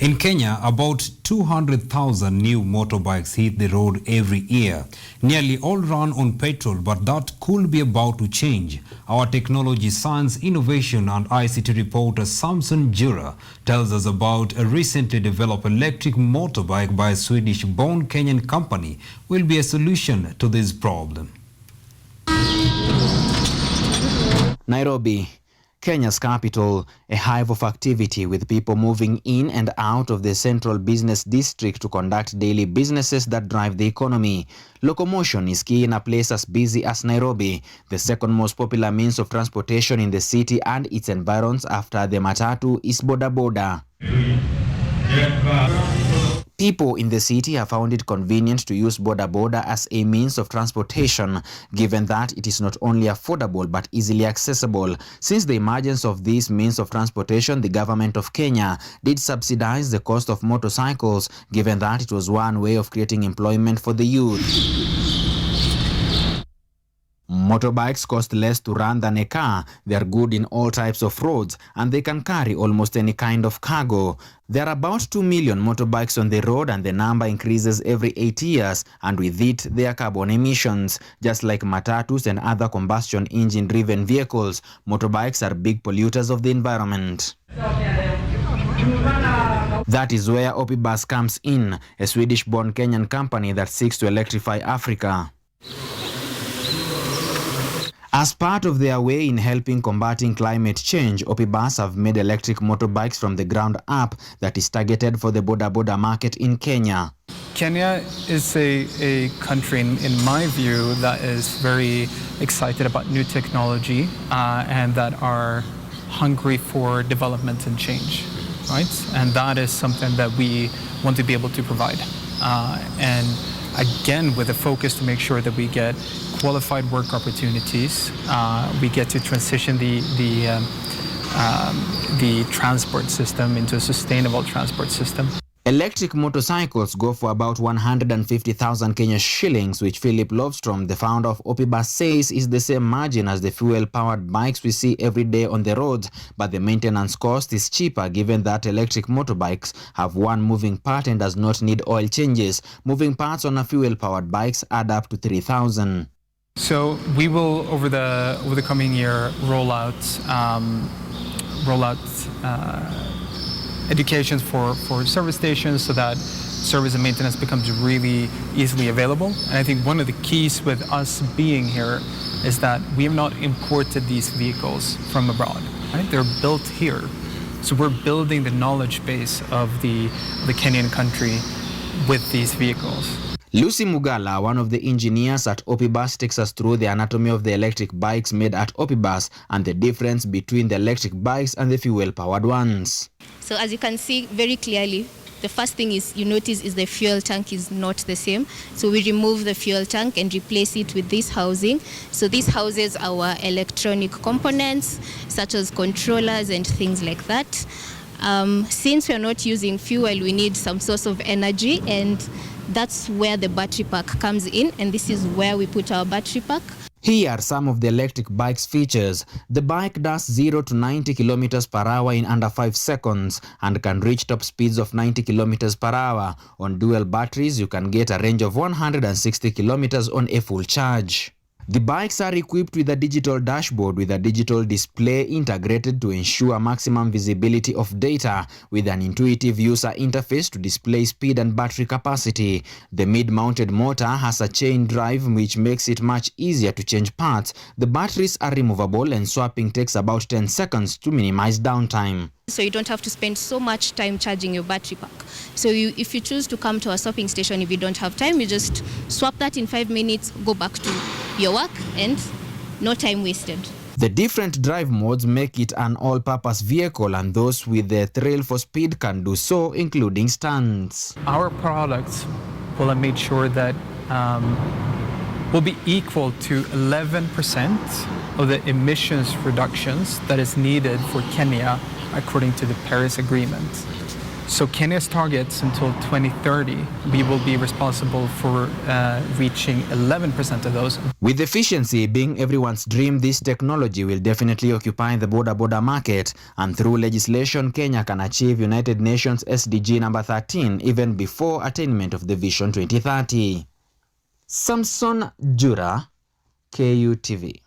In Kenya, about 200,000 new motorbikes hit the road every year. Nearly all run on petrol, but that could be about to change. Our technology, science, innovation and ICT reporter Samson Jura tells us about a recently developed electric motorbike by a Swedish-born Kenyan company will be a solution to this problem. Nairobi, Kenya's capital, a hive of activity with people moving in and out of the central business district to conduct daily businesses that drive the economy. Locomotion is key in a place as busy as Nairobi, the second most popular means of transportation in the city and its environs after the matatu is Bodaboda. People in the city have found it convenient to use Bodaboda as a means of transportation, given that it is not only affordable but easily accessible. Since the emergence of this means of transportation, the government of Kenya did subsidize the cost of motorcycles, given that it was one way of creating employment for the youth. Motorbikes cost less to run than a car. They are good in all types of roads and they can carry almost any kind of cargo. There are about 2 million motorbikes on the road and the number increases every 8 years, and with it their carbon emissions. Just like matatus and other combustion engine driven vehicles, motorbikes are big polluters of the environment. That is where Opibus comes in, a Swedish-born Kenyan company that seeks to electrify Africa. As part of their way in helping combating climate change, Opibus have made electric motorbikes from the ground up that is targeted for the Bodaboda market in Kenya. Kenya is a country, in my view, that is very excited about new technology and that are hungry for development and change, right? And that is something that we want to be able to provide. And again, with a focus to make sure that we get qualified work opportunities, we get to transition the transport system into a sustainable transport system. Electric motorcycles go for about 150,000 Kenya shillings, which Philip Lovstrom, the founder of Opibus, says is the same margin as the fuel-powered bikes we see every day on the roads, but the maintenance cost is cheaper given that electric motorbikes have one moving part and does not need oil changes. Moving parts on a fuel-powered bikes add up to 3,000. So we will, over the coming year, roll out educations for service stations so that service and maintenance becomes really easily available. And I think one of the keys with us being here is that we have not imported these vehicles from abroad, right? They're built here. So we're building the knowledge base of the Kenyan country with these vehicles. Lucy Mugala, one of the engineers at Opibus, takes us through the anatomy of the electric bikes made at Opibus and the difference between the electric bikes and the fuel-powered ones. So as you can see very clearly, the first thing you notice is the fuel tank is not the same. So we remove the fuel tank and replace it with this housing. So this houses our electronic components, such as controllers and things like that. Since we're not using fuel, we need some source of energy, and that's where the battery pack comes in, and this is where we put our battery pack. Here are some of the electric bike's features. The bike does 0 to 90 kilometers per hour in under 5 seconds and can reach top speeds of 90 kilometers per hour. On dual batteries, you can get a range of 160 kilometers on a full charge. The bikes are equipped with a digital dashboard with a digital display integrated to ensure maximum visibility of data, with an intuitive user interface to display speed and battery capacity. The mid-mounted motor has a chain drive which makes it much easier to change parts. The batteries are removable and swapping takes about 10 seconds to minimize downtime. So you don't have to spend so much time charging your battery pack. So if you choose to come to a swapping station, if you don't have time, you just swap that in 5 minutes, go back to your work, and no time wasted. The different drive modes make it an all-purpose vehicle, and those with the thrill for speed can do so, including stunts. Our products will have made sure that will be equal to 11% of the emissions reductions that is needed for Kenya according to the Paris Agreement. So Kenya's targets until 2030, we will be responsible for reaching 11% of those. With efficiency being everyone's dream, this technology will definitely occupy the Bodaboda market, and through legislation, Kenya can achieve United Nations SDG number 13 even before attainment of the Vision 2030. Samson Jura, KUTV.